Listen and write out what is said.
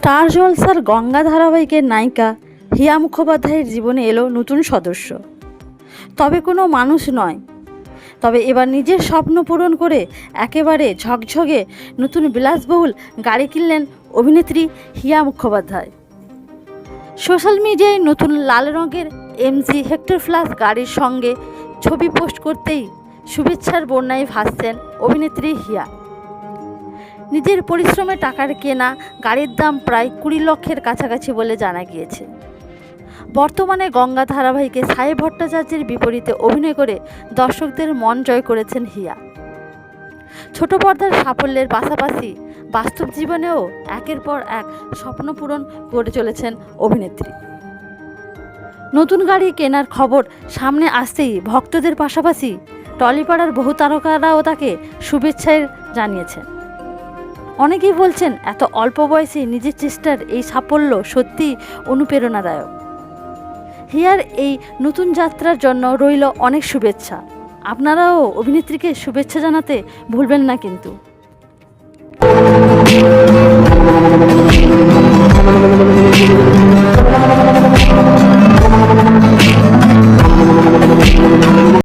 Star জলসার গঙ্গা ধারাবাহিকের নায়িকা হিয়া মুখোপাধ্যায়ের জীবনে এলো নতুন সদস্য। তবে কোনো মানুষ নয়, তবে এবার নিজের স্বপ্ন পূরণ করে একেবারে ঝকঝকে নতুন বিলাসবহুল গাড়ি কিনলেন অভিনেত্রী হিয়া মুখোপাধ্যায়। সোশ্যাল মিডিয়ায় নতুন লাল রঙের এমজি হেক্টর প্লাস গাড়ির সঙ্গে ছবি পোস্ট করতেই শুভেচ্ছার বন্যায় ভাসছেন অভিনেত্রী হিয়া। নিজের পরিশ্রমে টাকার কেনা গাড়ির দাম প্রায় 20 লক্ষের কাছাকাছি বলে জানা গিয়েছে। বর্তমানে গঙ্গা ধারাবাহিকে সাই ভট্টাচার্যের বিপরীতে অভিনয় করে দর্শকদের মন জয় করেছেন হিয়া। ছোট পর্দার সাফল্যের পাশাপাশি বাস্তব জীবনেও একের পর এক স্বপ্ন পূরণ করে চলেছেন অভিনেত্রী। নতুন গাড়ি কেনার খবর সামনে আসতেই ভক্তদের পাশাপাশি টলিপাড়ার বহু তারকারাও তাকে শুভেচ্ছা জানিয়েছেন। অনেকেই বলছেন এত অল্প বয়সে নিজের চেষ্টার এই সাফল্য সত্যিই অনুপ্রেরণাদায়ক। হিয়ার এই নতুন যাত্রার জন্য রইল অনেক শুভেচ্ছা। আপনারাও অভিনেত্রীকে শুভেচ্ছা জানাতে ভুলবেন না কিন্তু।